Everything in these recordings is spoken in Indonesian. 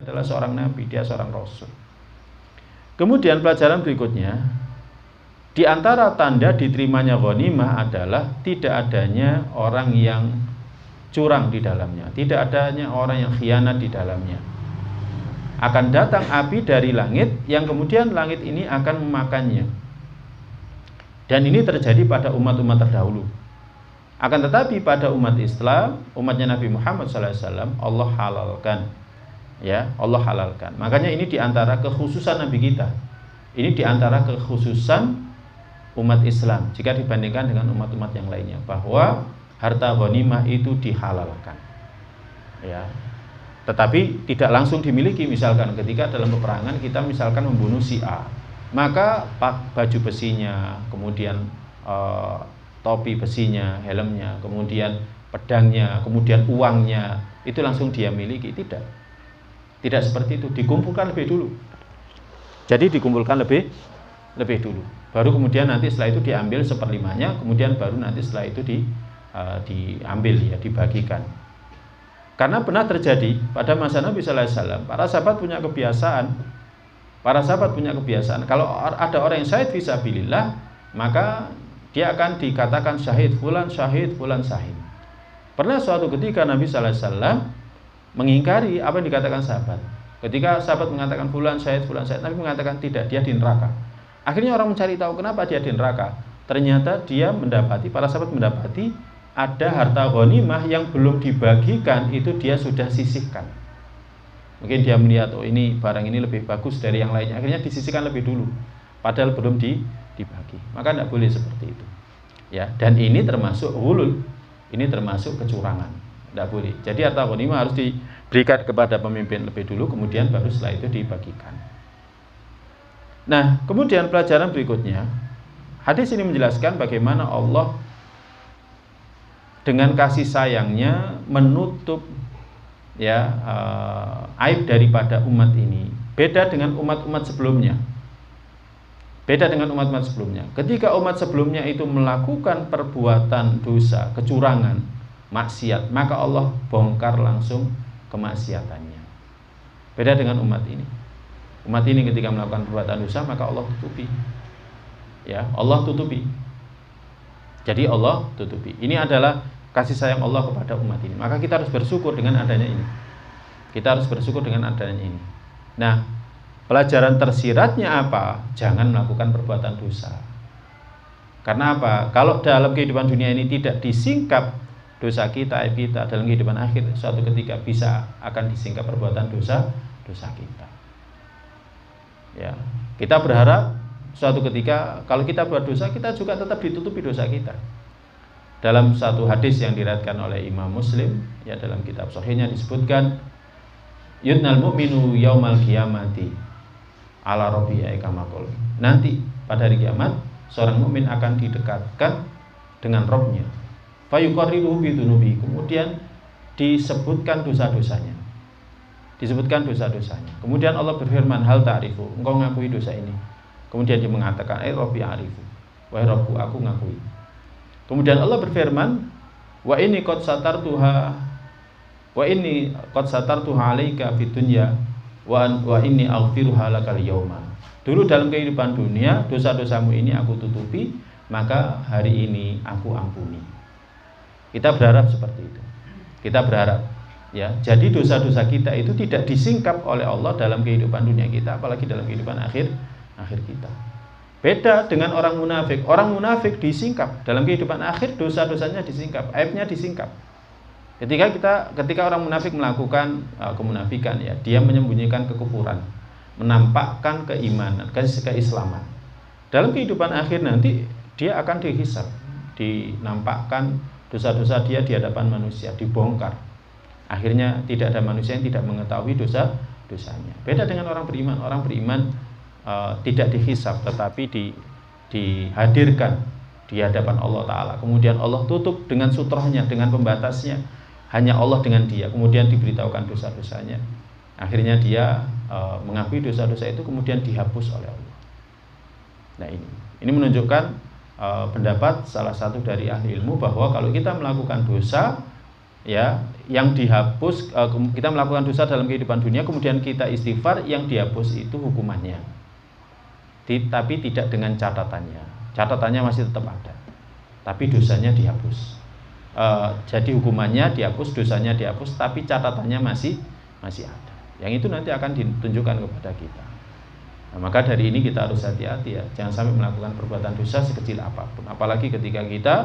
adalah seorang nabi, dia seorang rasul. Kemudian pelajaran berikutnya, di antara tanda diterimanya ghanimah adalah tidak adanya orang yang curang di dalamnya, tidak adanya orang yang khianat di dalamnya. Akan datang api dari langit yang kemudian langit ini akan memakannya. Dan ini terjadi pada umat-umat terdahulu. Akan tetapi pada umat Islam, umatnya Nabi Muhammad SAW, Allah halalkan. Ya, Allah halalkan. Makanya ini diantara kekhususan Nabi kita. Ini diantara kekhususan umat Islam jika dibandingkan dengan umat-umat yang lainnya, bahwa harta ghanimah itu dihalalkan. Ya. Tetapi tidak langsung dimiliki. Misalkan ketika dalam peperangan kita misalkan membunuh si A, maka baju besinya, kemudian topi besinya, helmnya, kemudian pedangnya, kemudian uangnya, itu langsung dia miliki. Tidak seperti itu, dikumpulkan lebih dulu. Jadi dikumpulkan lebih dulu, baru kemudian nanti setelah itu diambil seperlimanya, kemudian baru nanti setelah itu diambil, ya, dibagikan. Karena pernah terjadi pada masa Nabi Sallallahu Alaihi Wasallam, para sahabat punya kebiasaan. Kalau ada orang yang syahid fisabilillah, maka dia akan dikatakan syahid fulan, syahid fulan, syahid. Pernah suatu ketika Nabi Sallallahu Alaihi Wasallam mengingkari apa yang dikatakan sahabat. Ketika sahabat mengatakan fulan syahid, Nabi mengatakan tidak, dia di neraka. Akhirnya orang mencari tahu kenapa dia di neraka. Ternyata para sahabat mendapati ada harta ghanimah yang belum dibagikan, itu dia sudah sisihkan. Mungkin dia melihat, oh ini barang ini lebih bagus dari yang lainnya, akhirnya disisihkan lebih dulu, padahal belum dibagi. Maka tidak boleh seperti itu. Ya, dan ini termasuk ghulul, ini termasuk kecurangan. Tidak boleh. Jadi harta ghanimah harus diberikan kepada pemimpin lebih dulu, kemudian baru setelah itu dibagikan. Nah, kemudian pelajaran berikutnya, hadis ini menjelaskan bagaimana Allah dengan kasih sayangnya menutup, ya, aib daripada umat ini. Beda dengan umat-umat sebelumnya. Ketika umat sebelumnya itu melakukan perbuatan dosa, kecurangan, maksiat, maka Allah bongkar langsung kemaksiatannya. Beda dengan umat ini. Umat ini ketika melakukan perbuatan dosa, maka Allah tutupi. Ya, Allah tutupi. Jadi Allah tutupi. Ini adalah kasih sayang Allah kepada umat ini. Maka kita harus bersyukur dengan adanya ini. Nah, pelajaran tersiratnya apa? Jangan melakukan perbuatan dosa. Karena apa? Kalau dalam kehidupan dunia ini tidak disingkap dosa kita, aib kita, dalam kehidupan akhir suatu ketika akan disingkap perbuatan dosa kita. Ya, kita berharap suatu ketika kalau kita buat dosa, kita juga tetap ditutupi dosa kita. Dalam satu hadis yang diriwayatkan oleh Imam Muslim, ya, dalam kitab sahihnya disebutkan, yudnal mu'minu yaumal qiyamati ala rabbihi kama qala. Nanti pada hari kiamat seorang mukmin akan didekatkan dengan Rabbnya. Fayuqarriruhu bi dzunubi, kemudian disebutkan dosa-dosanya. Kemudian Allah berfirman, hal ta'rifu, engkau ngakui dosa ini. Kemudian dia mengatakan, Rabbi a'rifu, wahai Rabbku, aku ngakui. Kemudian Allah berfirman, wa inni qad satartuha 'alaika fid dunya wa inni aghfiruha lakal yauma. Dulu dalam kehidupan dunia dosa-dosamu ini aku tutupi, maka hari ini aku ampuni. Kita berharap seperti itu. Ya, jadi dosa-dosa kita itu tidak disingkap oleh Allah dalam kehidupan dunia kita, apalagi dalam kehidupan akhir kita. Beda dengan orang munafik. Orang munafik disingkap dalam kehidupan akhir, dosa-dosanya disingkap, aibnya disingkap. Ketika orang munafik melakukan kemunafikan, ya, dia menyembunyikan kekufuran, menampakkan keimanan, keislaman. Dalam kehidupan akhir nanti dia akan dihisab, dinampakkan dosa-dosa dia di hadapan manusia, dibongkar. Akhirnya tidak ada manusia yang tidak mengetahui dosa-dosanya. Beda dengan orang beriman. Orang beriman tidak dihisab, tetapi dihadirkan di hadapan Allah Ta'ala. Kemudian Allah tutup dengan sutrohnya, dengan pembatasnya. Hanya Allah dengan dia. Kemudian diberitahukan dosa-dosanya. Akhirnya dia mengakui dosa-dosa itu, kemudian dihapus oleh Allah. Nah, ini menunjukkan pendapat salah satu dari ahli ilmu bahwa kalau kita melakukan dosa, ya, yang dihapus, kita melakukan dosa dalam kehidupan dunia kemudian kita istighfar, yang dihapus itu hukumannya, tapi tidak dengan catatannya masih tetap ada, tapi dosanya dihapus. Jadi hukumannya dihapus, dosanya dihapus, tapi catatannya masih ada. Yang itu nanti akan ditunjukkan kepada kita. Nah, maka dari ini kita harus hati-hati ya, jangan sampai melakukan perbuatan dosa sekecil apapun, apalagi ketika kita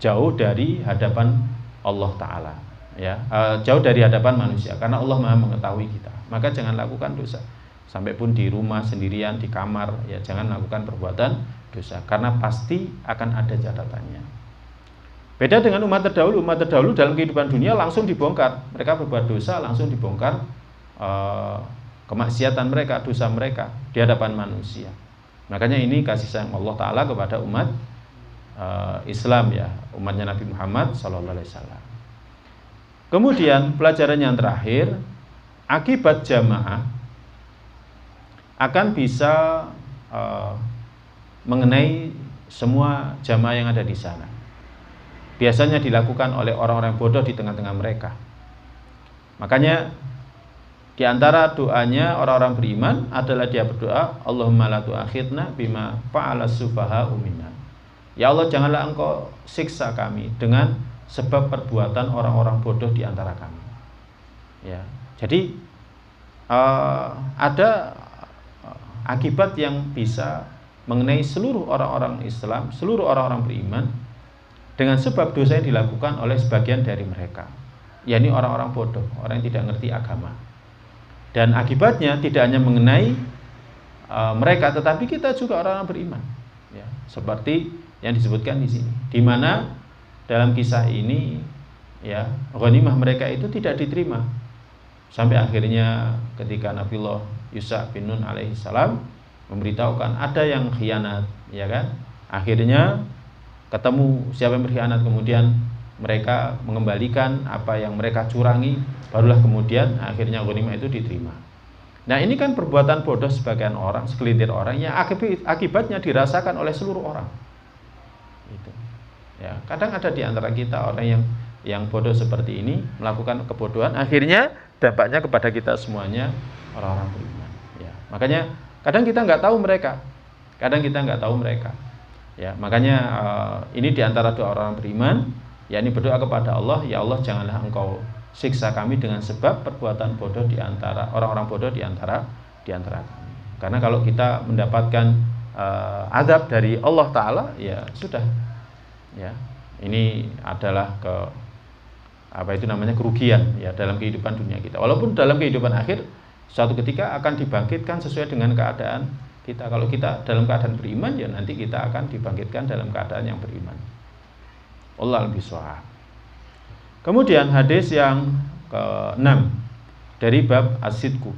jauh dari hadapan Allah Ta'ala ya, jauh dari hadapan manusia, karena Allah Maha mengetahui kita. Maka jangan lakukan dosa, sampai pun di rumah sendirian, di kamar ya, jangan lakukan perbuatan dosa, karena pasti akan ada catatannya. Beda dengan umat terdahulu dalam kehidupan dunia langsung dibongkar, mereka berbuat dosa langsung dibongkar kemaksiatan mereka, dosa mereka di hadapan manusia. Makanya ini kasih sayang Allah Ta'ala kepada umat Islam ya, umatnya Nabi Muhammad SAW. Kemudian pelajaran yang terakhir, akibat jamaah akan bisa mengenai semua jamaah yang ada di sana. Biasanya dilakukan oleh orang-orang bodoh di tengah-tengah mereka. Makanya di antara doanya orang-orang beriman adalah dia berdoa, Allahumma la tu'akhidna bima fa'ala sufaha'u minna. Ya Allah, janganlah engkau siksa kami dengan sebab perbuatan orang-orang bodoh di antara kami. Ya, jadi ada akibat yang bisa mengenai seluruh orang-orang Islam, seluruh orang-orang beriman dengan sebab dosa yang dilakukan oleh sebagian dari mereka, yakni orang-orang bodoh, orang yang tidak ngerti agama. Dan akibatnya tidak hanya mengenai mereka, tetapi kita juga orang-orang beriman. Ya, seperti yang disebutkan di sini, di mana dalam kisah ini ya, ghanimah mereka itu tidak diterima sampai akhirnya ketika Nabiullah Yusha bin Nun alaihissalam memberitahukan ada yang khianat, ya kan? Akhirnya ketemu siapa yang berkhianat, kemudian mereka mengembalikan apa yang mereka curangi, barulah kemudian akhirnya ghanimah itu diterima. Nah, ini kan perbuatan bodoh sebagian orang, segelintir orang yang akibatnya dirasakan oleh seluruh orang. Itu. Ya, kadang ada di antara kita orang yang bodoh seperti ini melakukan kebodohan, akhirnya dampaknya kepada kita semuanya orang-orang beriman. Ya, makanya kadang kita nggak tahu mereka, Ya, makanya ini di antara doa orang beriman, yakni berdoa kepada Allah, ya Allah janganlah engkau siksa kami dengan sebab perbuatan bodoh di antara orang-orang bodoh di antara kami. Karena kalau kita mendapatkan azab dari Allah Ta'ala, ya sudah. Ya, ini adalah kerugian ya dalam kehidupan dunia kita. Walaupun dalam kehidupan akhir suatu ketika akan dibangkitkan sesuai dengan keadaan kita. Kalau kita dalam keadaan beriman, ya nanti kita akan dibangkitkan dalam keadaan yang beriman. Wallahu a'lam bishawab. Kemudian hadis yang ke-6 dari bab as-sidqu.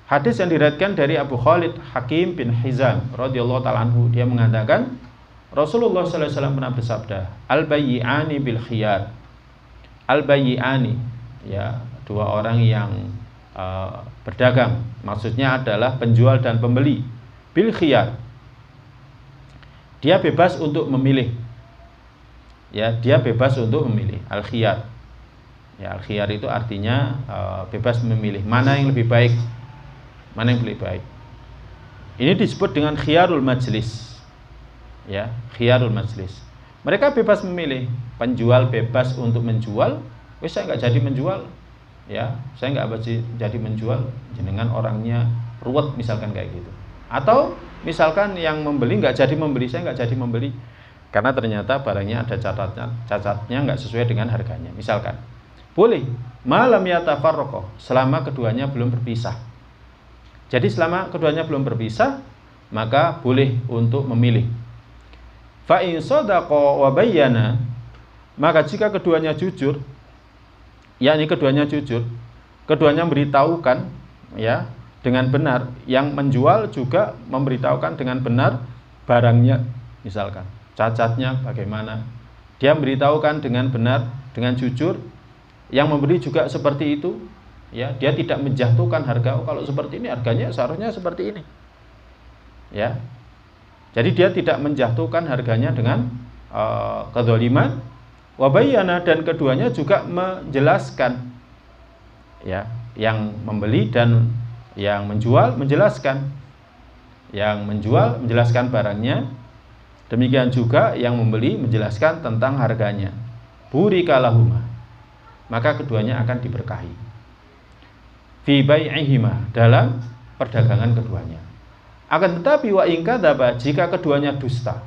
Hadis yang diriwayatkan dari Abu Khalid Hakim bin Hizam radhiyallahu ta'ala anhu, dia mengatakan Rasulullah sallallahu alaihi wasallam pernah bersabda, al-bayyi'ani bil khiyar. Al-bayyi'ani, ya, dua orang yang berdagang, maksudnya adalah penjual dan pembeli, bil khiyar. Dia bebas untuk memilih. Ya, dia bebas untuk memilih, al-khiyar. Ya, al-khiyar itu artinya bebas memilih mana yang lebih baik. Ini disebut dengan khiyarul majlis. Ya, khiyarul majlis. Mereka bebas memilih, penjual bebas untuk menjual, wes saya nggak jadi menjual. Ya, saya nggak jadi menjual, jenengan orangnya ruwet misalkan kayak gitu. Atau misalkan yang membeli nggak jadi membeli, saya nggak jadi membeli karena ternyata barangnya ada cacatnya nggak sesuai dengan harganya. Misalkan boleh malam yatafarraqah, selama keduanya belum berpisah. Jadi selama keduanya belum berpisah, maka boleh untuk memilih. Fa in sadaqa wa bayyana, maka jika keduanya jujur, yakni keduanya jujur, keduanya memberitahukan ya dengan benar, yang menjual juga memberitahukan dengan benar barangnya, misalkan cacatnya bagaimana, dia memberitahukan dengan benar, dengan jujur, yang memberi juga seperti itu, ya, dia tidak menjatuhkan harga, oh, kalau seperti ini harganya seharusnya seperti ini, ya, jadi dia tidak menjatuhkan harganya dengan kezaliman, Wabayana, dan keduanya juga menjelaskan, ya, yang membeli dan yang menjual menjelaskan, yang menjual menjelaskan barangnya, demikian juga yang membeli menjelaskan tentang harganya. Burikalahuma, maka keduanya akan diberkahi. Fi bai'ihima, dalam perdagangan keduanya. Akan tetapi wa in kadzaba, jika keduanya dusta,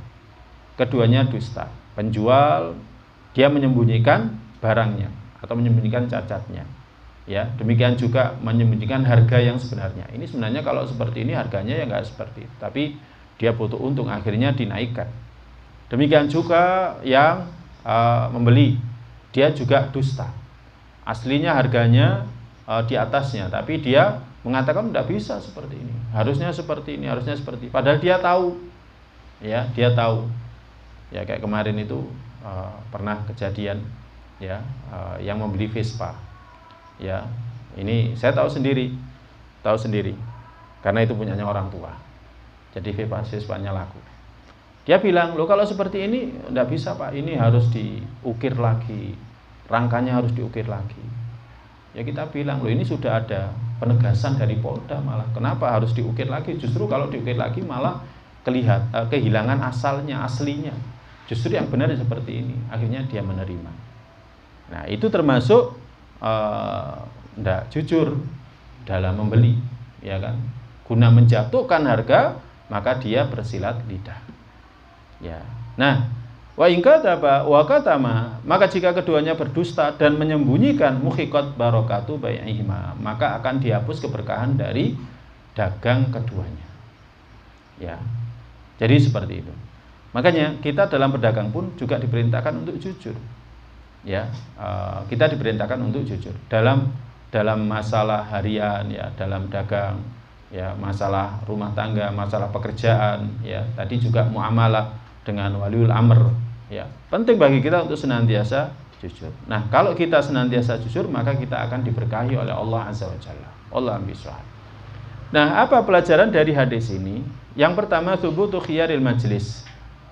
penjual dia menyembunyikan barangnya atau menyembunyikan cacatnya, ya, demikian juga menyembunyikan harga yang sebenarnya. Ini sebenarnya kalau seperti ini harganya ya nggak seperti itu, tapi dia butuh untung, akhirnya dinaikkan. Demikian juga yang membeli, dia juga dusta, aslinya harganya di atasnya, tapi dia mengatakan tidak bisa seperti ini, harusnya seperti ini, harusnya seperti ini. Padahal dia tahu, ya, dia tahu, ya, kayak kemarin itu pernah kejadian, ya, yang membeli Vespa, ya, ini saya tahu sendiri karena itu punyanya orang tua, jadi Vespanya laku. Dia bilang, loh kalau seperti ini tidak bisa Pak, ini harus diukir lagi, rangkanya harus diukir lagi. Ya kita bilang, loh ini sudah ada penegasan dari Polda, malah kenapa harus diukir lagi? Justru kalau diukir lagi malah kehilangan asalnya, aslinya. Justru yang benar seperti ini. Akhirnya dia menerima. Nah itu termasuk tidak jujur dalam membeli, ya kan? Guna menjatuhkan harga, maka dia bersilat lidah. Ya. Nah, wa in kadzaba wa katama, maka jika keduanya berdusta dan menyembunyikan, muhiqat barakatu bai'ihima, maka akan dihapus keberkahan dari dagang keduanya. Ya. Jadi seperti itu. Makanya kita dalam berdagang pun juga diperintahkan untuk jujur. Ya, kita diperintahkan untuk jujur dalam masalah harian, ya, dalam dagang, ya, masalah rumah tangga, masalah pekerjaan, ya, tadi juga muamalah dengan waliul amr, ya. Penting bagi kita untuk senantiasa jujur. Nah, kalau kita senantiasa jujur, maka kita akan diberkahi oleh Allah Azza wa Jalla. Wallahu a'lam. Nah, apa pelajaran dari hadis ini? Yang pertama, thubutu khiyaril majlis.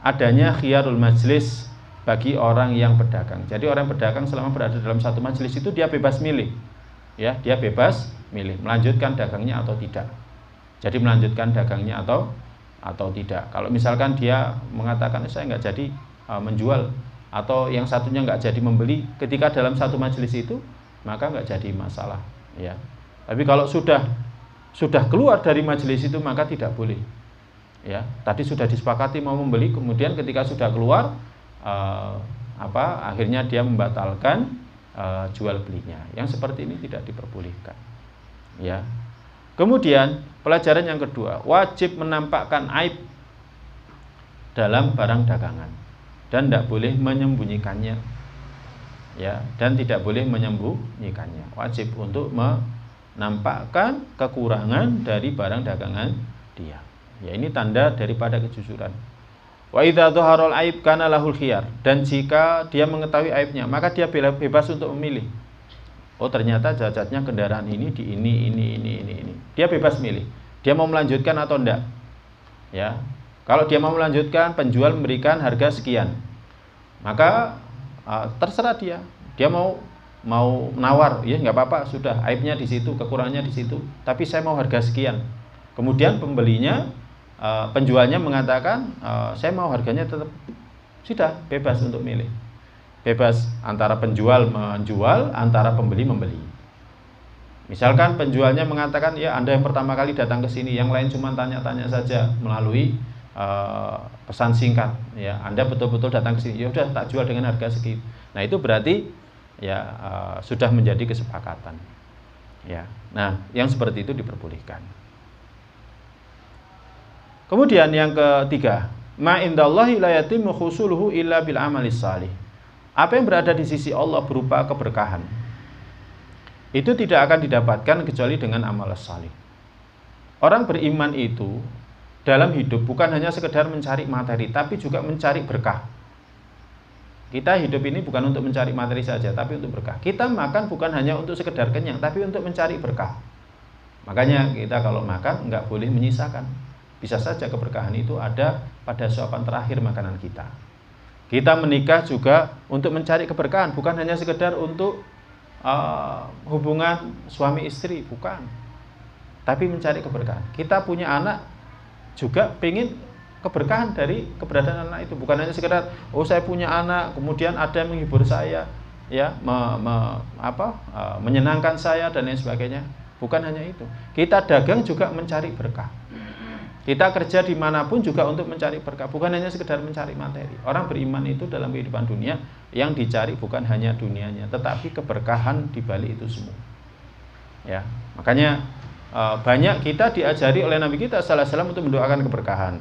Adanya khiyarul majlis bagi orang yang berdagang. Jadi orang berdagang selama berada dalam satu majelis itu dia bebas milih. Ya, dia bebas milih melanjutkan dagangnya atau tidak. Jadi melanjutkan dagangnya atau tidak. Kalau misalkan dia mengatakan saya nggak jadi menjual, atau yang satunya nggak jadi membeli ketika dalam satu majelis itu, maka nggak jadi masalah. Ya. Tapi kalau sudah keluar dari majelis itu, maka tidak boleh. Ya, tadi sudah disepakati mau membeli, kemudian ketika sudah keluar, akhirnya dia membatalkan jual belinya. Yang seperti ini tidak diperbolehkan. Ya. Kemudian pelajaran yang kedua, wajib menampakkan aib dalam barang dagangan dan tidak boleh menyembunyikannya. Ya, dan tidak boleh menyembunyikannya. Wajib untuk menampakkan kekurangan dari barang dagangan dia. Ya, ini tanda daripada kejujuran. Wa idza dhaharul aib kana lahul khiyar, dan jika dia mengetahui aibnya, maka dia bebas untuk memilih. Oh, ternyata cacatnya kendaraan ini di ini. Dia bebas milih. Dia mau melanjutkan atau enggak. Ya. Kalau dia mau melanjutkan, penjual memberikan harga sekian. Maka terserah dia. Dia mau menawar, ya enggak apa-apa, sudah aibnya di situ, kekurangannya di situ, tapi saya mau harga sekian. Kemudian penjualnya mengatakan saya mau harganya tetap, sudah bebas untuk milih. Bebas antara penjual menjual, antara pembeli membeli. Misalkan penjualnya mengatakan, ya Anda yang pertama kali datang ke sini, yang lain cuma tanya-tanya saja melalui pesan singkat. Ya, Anda betul-betul datang ke sini, ya udah tak jual dengan harga segitu. Nah itu berarti ya sudah menjadi kesepakatan. Ya, nah yang seperti itu diperbolehkan. Kemudian yang ketiga, ma indallahi la yatimmu husuluhu illa bil amalis salih. Apa yang berada di sisi Allah berupa keberkahan, itu tidak akan didapatkan kecuali dengan amal salih. Orang beriman itu dalam hidup bukan hanya sekedar mencari materi, tapi juga mencari berkah. Kita hidup ini bukan untuk mencari materi saja, tapi untuk berkah. Kita makan bukan hanya untuk sekedar kenyang, tapi untuk mencari berkah. Makanya kita kalau makan nggak boleh menyisakan. Bisa saja keberkahan itu ada pada suapan terakhir makanan kita. Kita menikah juga untuk mencari keberkahan, bukan hanya sekedar untuk hubungan suami istri, bukan. Tapi mencari keberkahan. Kita punya anak juga pengen keberkahan dari keberadaan anak itu, bukan hanya sekedar saya punya anak kemudian ada yang menghibur saya, ya, menyenangkan saya dan lain sebagainya. Bukan hanya itu. Kita dagang juga mencari berkah. Kita kerja dimanapun juga untuk mencari berkah, bukan hanya sekedar mencari materi. Orang beriman itu dalam kehidupan dunia yang dicari bukan hanya dunianya, tetapi keberkahan di balik itu semua. Ya, makanya banyak kita diajari oleh Nabi kita sallallahu alaihi wasallam untuk mendoakan keberkahan.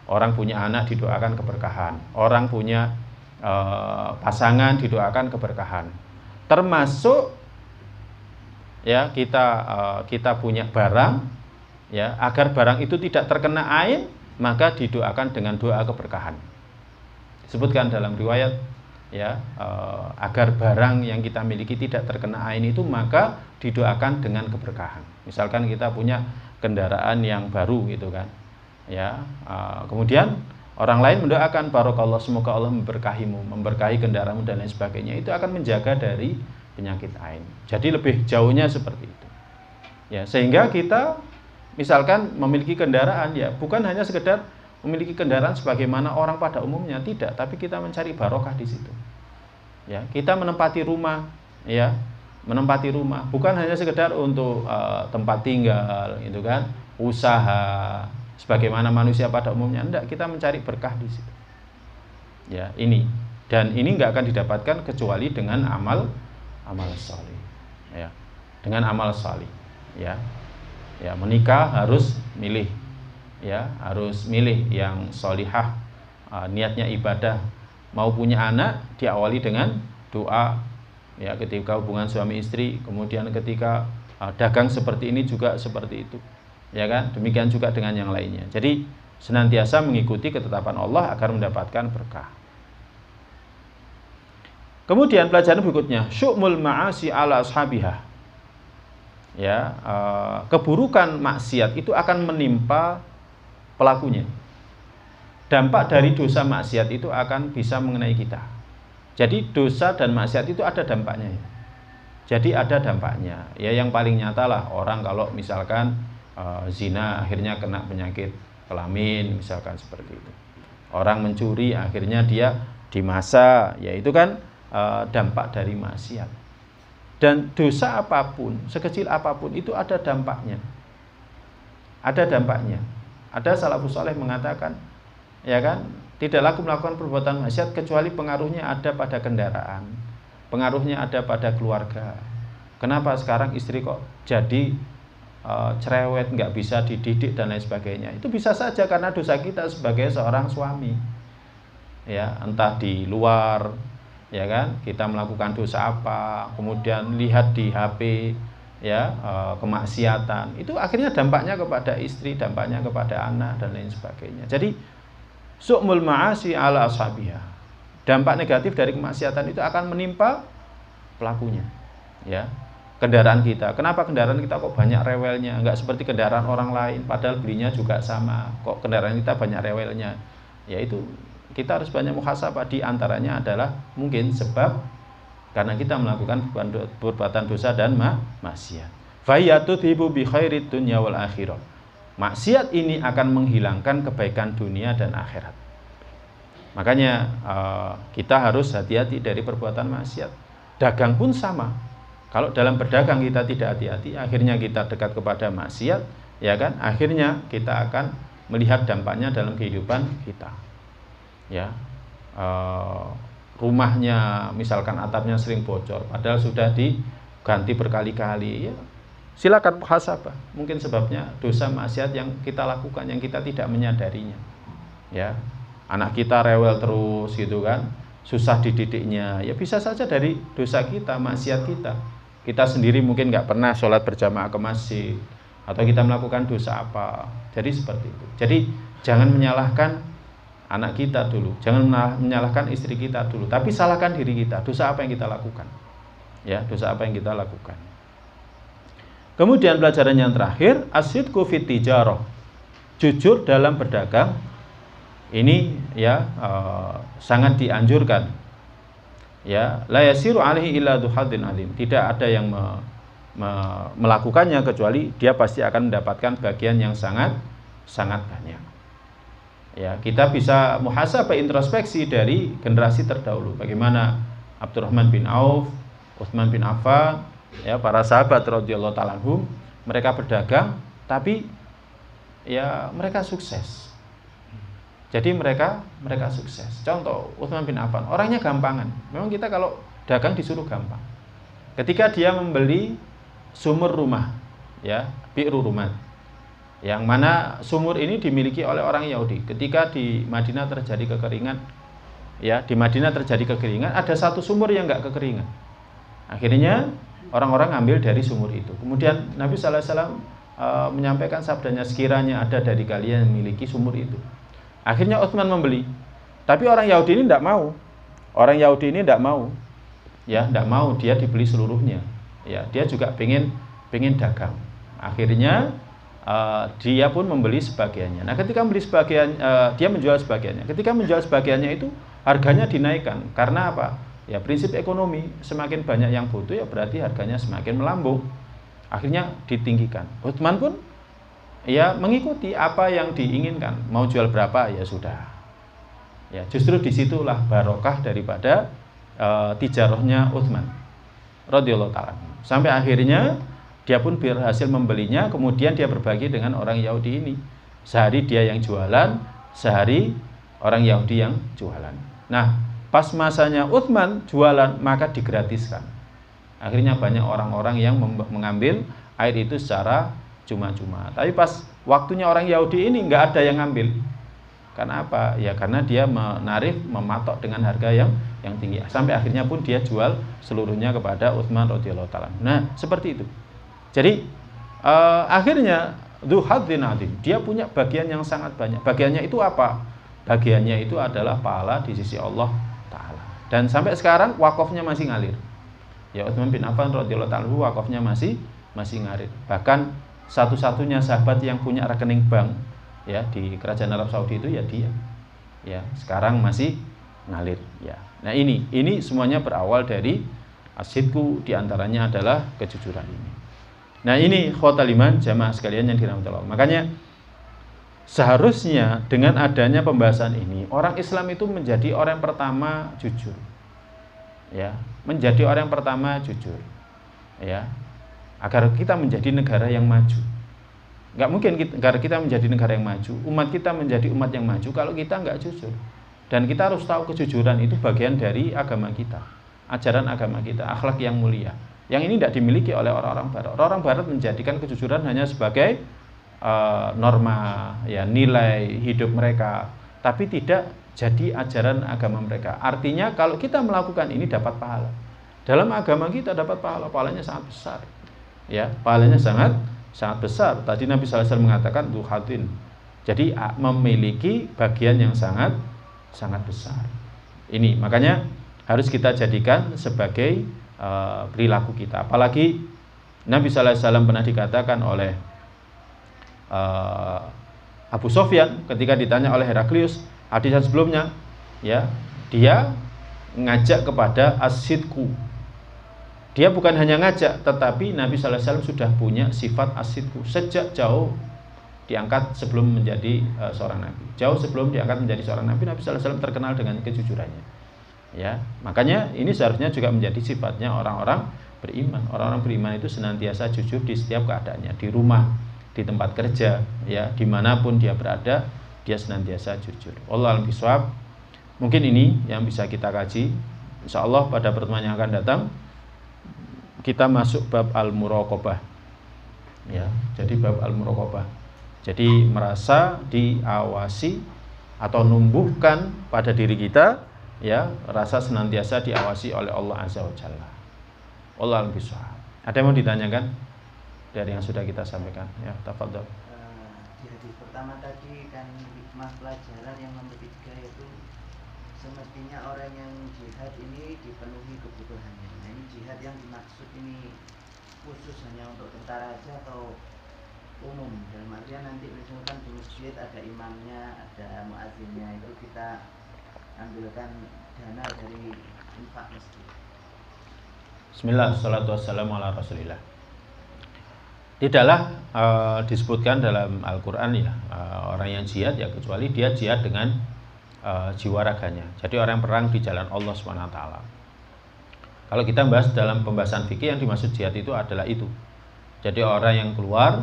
Orang punya anak didoakan keberkahan. Orang punya pasangan didoakan keberkahan. Termasuk ya kita punya barang, ya, agar barang itu tidak terkena ain, maka didoakan dengan doa keberkahan. Disebutkan dalam riwayat, ya, agar barang yang kita miliki tidak terkena ain itu maka didoakan dengan keberkahan. Misalkan kita punya kendaraan yang baru gitu kan, ya, kemudian orang lain mendoakan barokallah, semoga Allah memberkahimu, memberkahi kendaraanmu dan lain sebagainya, itu akan menjaga dari penyakit ain. Jadi lebih jauhnya seperti itu, ya, sehingga kita misalkan memiliki kendaraan, ya, bukan hanya sekedar memiliki kendaraan sebagaimana orang pada umumnya, tidak, tapi kita mencari barokah di situ. Ya, kita menempati rumah, ya, menempati rumah bukan hanya sekedar untuk tempat tinggal, itu kan, usaha sebagaimana manusia pada umumnya, enggak, kita mencari berkah di situ. Ya, ini nggak akan didapatkan kecuali dengan amal salih, ya, dengan amal salih, ya. Ya, menikah harus milih, ya, harus milih yang solihah, niatnya ibadah. Mau punya anak diawali dengan doa, ya, ketika hubungan suami istri, kemudian ketika dagang seperti ini juga seperti itu, ya kan, demikian juga dengan yang lainnya. Jadi senantiasa mengikuti ketetapan Allah agar mendapatkan berkah. Kemudian pelajaran berikutnya, syu'mul ma'asi ala ashabiha. Ya, keburukan maksiat itu akan menimpa pelakunya. Dampak dari dosa maksiat itu akan bisa mengenai kita. Jadi dosa dan maksiat itu ada dampaknya. Jadi ada dampaknya. Ya, yang paling nyata lah orang kalau misalkan zina akhirnya kena penyakit kelamin, misalkan seperti itu. Orang mencuri akhirnya dia dimasa, ya itu kan dampak dari maksiat. Dan dosa apapun, sekecil apapun itu ada dampaknya. Ada dampaknya. Ada salafus saleh mengatakan, ya kan, tidak laku melakukan perbuatan maksiat kecuali pengaruhnya ada pada kendaraan, pengaruhnya ada pada keluarga. Kenapa sekarang istri kok jadi cerewet, nggak bisa dididik dan lain sebagainya? Itu bisa saja karena dosa kita sebagai seorang suami. Ya, entah di luar, ya kan, kita melakukan dosa apa, kemudian lihat di HP, ya, kemaksiatan, itu akhirnya dampaknya kepada istri, dampaknya kepada anak dan lain sebagainya. Jadi su'mul ma'asi ala ashabiha, dampak negatif dari kemaksiatan itu akan menimpa pelakunya. Ya, kendaraan kita, kenapa kendaraan kita kok banyak rewelnya, nggak seperti kendaraan orang lain, padahal belinya juga sama, kok kendaraan kita banyak rewelnya? Ya, itu kita harus banyak muhasabah. Di antaranya adalah mungkin sebab karena kita melakukan perbuatan dosa dan maksiat. Fayatudhibu bi khairid dunya wal akhirah. Maksiat ini akan menghilangkan kebaikan dunia dan akhirat. Makanya kita harus hati-hati dari perbuatan maksiat. Dagang pun sama. Kalau dalam berdagang kita tidak hati-hati, akhirnya kita dekat kepada maksiat, ya kan? Akhirnya kita akan melihat dampaknya dalam kehidupan kita. Ya, rumahnya misalkan atapnya sering bocor, padahal sudah diganti berkali-kali, ya, silakan muhasabah. Mungkin sebabnya dosa maksiat yang kita lakukan, yang kita tidak menyadarinya. Ya, anak kita rewel terus gitu kan, susah dididiknya, ya bisa saja dari dosa kita, maksiat kita. Kita sendiri mungkin nggak pernah sholat berjamaah ke masjid, atau kita melakukan dosa apa. Jadi seperti itu. Jadi jangan menyalahkan anak kita dulu, jangan menyalahkan istri kita dulu, tapi salahkan diri kita. Dosa apa yang kita lakukan? Ya, dosa apa yang kita lakukan? Kemudian pelajaran yang terakhir, as-sidqu fit tijarah, jujur dalam berdagang. Ini ya sangat dianjurkan. Ya, la yasiru alaihi illa dzu hadzin azim. Tidak ada yang melakukannya kecuali dia pasti akan mendapatkan bagian yang sangat banyak. Ya, kita bisa muhasabah introspeksi dari generasi terdahulu. Bagaimana Abdurrahman bin Auf, Utsman bin Affan, ya para sahabat radhiyallahu ta'ala anhum, mereka berdagang tapi ya mereka sukses. Jadi mereka sukses. Contoh Utsman bin Affan, orangnya gampangan. Memang kita kalau dagang disuruh gampang. Ketika dia membeli sumur rumah, ya, bi'ru rumah, yang mana sumur ini dimiliki oleh orang Yahudi. Ketika di Madinah terjadi kekeringan, ya, di Madinah terjadi kekeringan, ada satu sumur yang nggak kekeringan. Akhirnya orang-orang ambil dari sumur itu. Kemudian Nabi sallallahu alaihi wasallam menyampaikan sabdanya, sekiranya ada dari kalian yang memiliki sumur itu. Akhirnya Utsman membeli. Tapi orang Yahudi ini tidak mau. Orang Yahudi ini tidak mau. Ya, tidak mau dia dibeli seluruhnya. Ya, dia juga pengen dagang. Akhirnya dia pun membeli sebagiannya. Nah, ketika membeli sebagian, dia menjual sebagiannya. Ketika menjual sebagiannya itu harganya dinaikkan. Karena apa? Ya, prinsip ekonomi, semakin banyak yang butuh ya berarti harganya semakin melambung. Akhirnya ditinggikan. Utsman pun ya mengikuti apa yang diinginkan, mau jual berapa ya sudah. Ya, justru disitulah barokah daripada tijarahnya Utsman radhiyallahu ta'ala. Sampai akhirnya dia pun berhasil membelinya, kemudian dia berbagi dengan orang Yahudi ini. Sehari dia yang jualan, sehari orang Yahudi yang jualan. Nah, pas masanya Utsman jualan maka digratiskan. Akhirnya banyak orang-orang yang mengambil air itu secara cuma-cuma. Tapi pas waktunya orang Yahudi ini nggak ada yang ngambil. Karena apa? Ya karena dia menarik, mematok dengan harga yang tinggi. Sampai akhirnya pun dia jual seluruhnya kepada Utsman radhiyallahu ta'ala. Nah, seperti itu. Jadi akhirnya dzu hadzin azim, dia punya bagian yang sangat banyak. Bagiannya itu apa? Bagiannya itu adalah pahala di sisi Allah Ta'ala. Dan sampai sekarang wakafnya masih ngalir. Ya, Utsman bin Affan radhiyallahu ta'ala wakafnya masih ngalir. Bahkan satu-satunya sahabat yang punya rekening bank ya di kerajaan Arab Saudi itu ya dia. Ya, sekarang masih ngalir ya. Nah, ini semuanya berawal dari asidku, diantaranya adalah kejujuran ini. Nah, ini khotal iman jamaah sekalian yang dirahmati Allah. Makanya seharusnya dengan adanya pembahasan ini orang Islam itu menjadi orang yang pertama jujur. Ya, menjadi orang yang pertama jujur. Ya, agar kita menjadi negara yang maju. Nggak mungkin agar kita menjadi negara yang maju, umat kita menjadi umat yang maju kalau kita nggak jujur. Dan kita harus tahu kejujuran itu bagian dari agama kita, ajaran agama kita, akhlak yang mulia. Yang ini tidak dimiliki oleh orang-orang Barat. Orang-orang Barat menjadikan kejujuran hanya sebagai norma, ya, nilai hidup mereka, tapi tidak jadi ajaran agama mereka. Artinya kalau kita melakukan ini dapat pahala. Dalam agama kita dapat pahala, pahalanya sangat besar. Ya, pahalanya sangat besar. Tadi Nabi sallallahu alaihi wasallam mengatakan dzu hadzin. Jadi memiliki bagian yang sangat besar. Ini makanya harus kita jadikan sebagai perilaku kita. Apalagi Nabi sallallahu alaihi wasallam pernah dikatakan oleh Abu Sufyan ketika ditanya oleh Heraklius, hadis sebelumnya, ya, dia ngajak kepada as-sidqu. Dia bukan hanya ngajak, tetapi Nabi sallallahu alaihi wasallam sudah punya sifat as-sidqu sejak jauh diangkat sebelum menjadi seorang nabi. Jauh sebelum diangkat menjadi seorang nabi, Nabi sallallahu alaihi wasallam terkenal dengan kejujurannya. Ya, makanya ini seharusnya juga menjadi sifatnya orang-orang beriman. Orang-orang beriman itu senantiasa jujur di setiap keadaannya, di rumah, di tempat kerja, ya, dimanapun dia berada, dia senantiasa jujur. Wallahu a'lam bishawab. Mungkin ini yang bisa kita kaji. Insyaallah pada pertemuan yang akan datang kita masuk bab al-muraqabah. Ya, jadi bab al-muraqabah. Jadi merasa diawasi atau numbuhkan pada diri kita, ya, rasa senantiasa diawasi oleh Allah Azza wa Jalla. Wallahu a'lam bishawab. Ada yang mau ditanyakan dari yang sudah kita sampaikan? Ya, tafadhol. Di hadis pertama tadi kan hikmah pelajaran yang nomor 3 yaitu semestinya orang yang jihad ini dipenuhi kebutuhannya. Nah, ini jihad yang dimaksud ini khusus hanya untuk tentara saja atau umum, dalam arti artian nanti misalkan di masjid ada imamnya, ada muadzinnya, itu kita ambilkan dana dari infak masjid. Bismillah, salatu wassalamu ala rasulillah. Tidaklah disebutkan dalam Al-Quran ya orang yang jihad ya kecuali dia jihad dengan jiwa raganya. Jadi orang yang perang di jalan Allah SWT. Kalau kita bahas dalam pembahasan fikih, yang dimaksud jihad itu adalah itu. Jadi orang yang keluar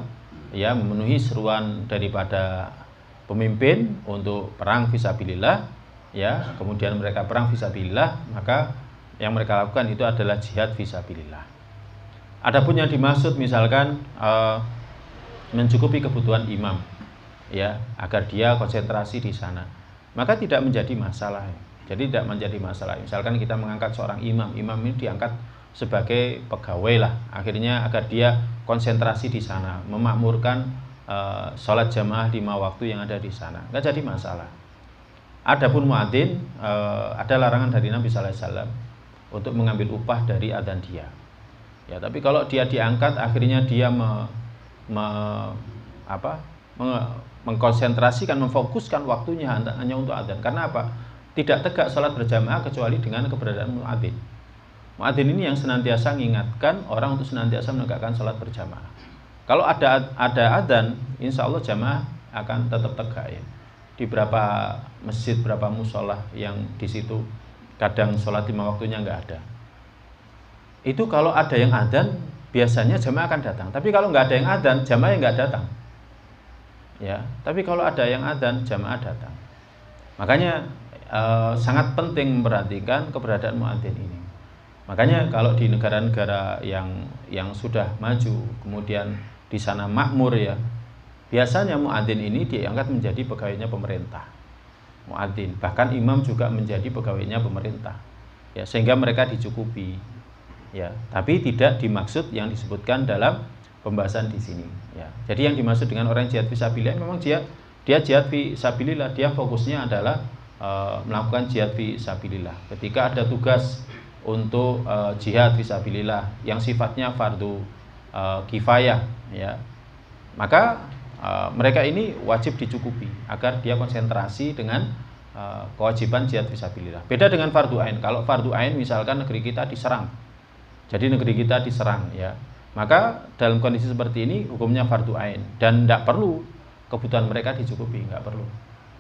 ya memenuhi seruan daripada pemimpin untuk perang fisabilillah ya, kemudian mereka perang fisabilillah, maka yang mereka lakukan itu adalah jihad fisabilillah. Adapun yang dimaksud misalkan mencukupi kebutuhan imam ya agar dia konsentrasi di sana, maka tidak menjadi masalah. Jadi tidak menjadi masalah. Misalkan kita mengangkat seorang imam ini diangkat sebagai pegawai lah, akhirnya agar dia konsentrasi di sana, memakmurkan sholat jamaah 5 waktu yang ada di sana, nggak jadi masalah. Adapun muadzin ada larangan dari Nabi Sallallahu Alaihi Wasallam untuk mengambil upah dari adzan dia. Ya, tapi kalau dia diangkat akhirnya dia mengkonsentrasikan, memfokuskan waktunya hanya untuk adzan. Karena apa? Tidak tegak sholat berjamaah kecuali dengan keberadaan muadzin. Muadzin ini yang senantiasa mengingatkan orang untuk senantiasa menegakkan sholat berjamaah. Kalau ada adzan, insya Allah jamaah akan tetap tegak ya. Di beberapa masjid, beberapa musola yang di situ kadang sholat 5 waktunya nggak ada. Itu kalau ada yang adzan biasanya jamaah akan datang. Tapi kalau nggak ada yang adzan, jamaah nggak datang. Ya, tapi kalau ada yang adzan, jamaah datang. Makanya sangat penting memperhatikan keberadaan muadzin ini. Makanya kalau di negara-negara yang sudah maju, kemudian di sana makmur ya, biasanya muadzin ini diangkat menjadi pegawainya pemerintah. Muadzin, bahkan imam juga menjadi pegawainya pemerintah. Ya, sehingga mereka dicukupi. Ya, tapi tidak dimaksud yang disebutkan dalam pembahasan di sini. Ya, jadi yang dimaksud dengan orang jihad fisabilillah memang dia jihad fisabilillah, dia fokusnya adalah melakukan jihad fisabilillah. Ketika ada tugas untuk jihad fisabilillah yang sifatnya fardu kifayah, ya, maka mereka ini wajib dicukupi agar dia konsentrasi dengan kewajiban jihad fisabilillah. Beda dengan fardu ain. Kalau fardu ain misalkan negeri kita diserang. Jadi negeri kita diserang ya, maka dalam kondisi seperti ini hukumnya fardu ain dan tidak perlu kebutuhan mereka dicukupi, nggak perlu.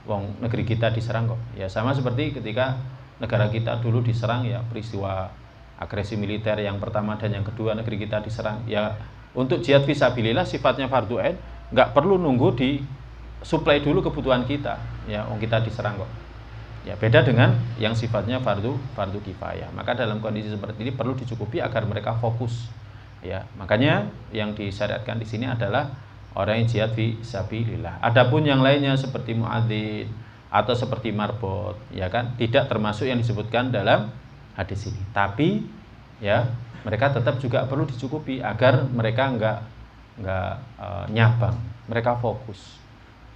Wong negeri kita diserang kok. Ya sama seperti ketika negara kita dulu diserang ya, peristiwa agresi militer yang pertama dan yang kedua negeri kita diserang ya, untuk jihad fisabilillah sifatnya fardu ain, nggak perlu nunggu di suplai dulu kebutuhan kita ya, wong kita diserang kok. Ya, beda dengan yang sifatnya fardu kifayah. Maka dalam kondisi seperti ini perlu dicukupi agar mereka fokus. Ya, makanya yang disyariatkan di sini adalah orang yang jihad fisabilillah. Adapun yang lainnya seperti muadzin atau seperti marbot, ya kan, tidak termasuk yang disebutkan dalam hadis ini. Tapi ya, mereka tetap juga perlu dicukupi agar mereka enggak nyabang, mereka fokus.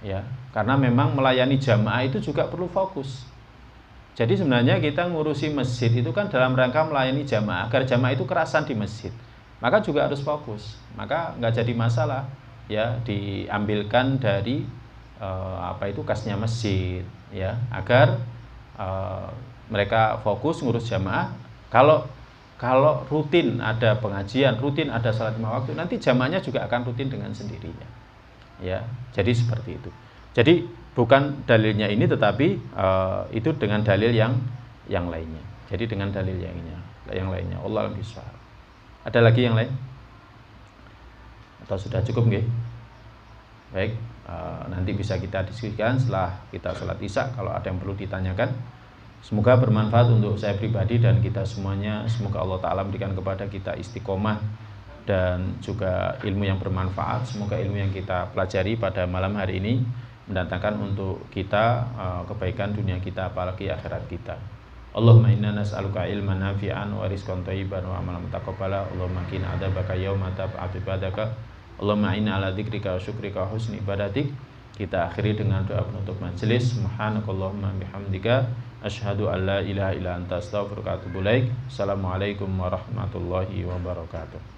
Ya, karena memang melayani jamaah itu juga perlu fokus. Jadi sebenarnya kita ngurusi masjid itu kan dalam rangka melayani jamaah, agar jamaah itu kerasan di masjid. Maka juga harus fokus. Maka nggak jadi masalah ya diambilkan dari kasnya masjid ya, agar mereka fokus ngurus jamaah. Kalau rutin ada pengajian, rutin ada salat 5 waktu, nanti jamaahnya juga akan rutin dengan sendirinya. Ya, jadi seperti itu. Jadi bukan dalilnya ini, tetapi itu dengan dalil yang lainnya. Jadi dengan dalil yang lainnya. Allahu a'lam. Ada lagi yang lain? Atau sudah cukup nggih? Baik, nanti bisa kita diskusikan setelah kita sholat isya kalau ada yang perlu ditanyakan. Semoga bermanfaat untuk saya pribadi dan kita semuanya. Semoga Allah Ta'ala memberikan kepada kita istiqomah dan juga ilmu yang bermanfaat. Semoga ilmu yang kita pelajari pada malam hari ini mendatangkan untuk kita kebaikan dunia kita apalagi akhirat kita. Allahumma inna nas'aluka ilman nafi'an wa rizqan thayyiban wa amalan mutaqabbala. Allahumma qina adzabaka yauma tab'atu ibadaka. Allahumma inna ala dzikrika wa syukrika wa husni ibadatik. Kita akhiri dengan doa penutup majelis. Subhanakallahumma bihamdika asyhadu an la ilaha illa anta astaghfiruka wa atubu ilaik. Assalamualaikum warahmatullahi wabarakatuh.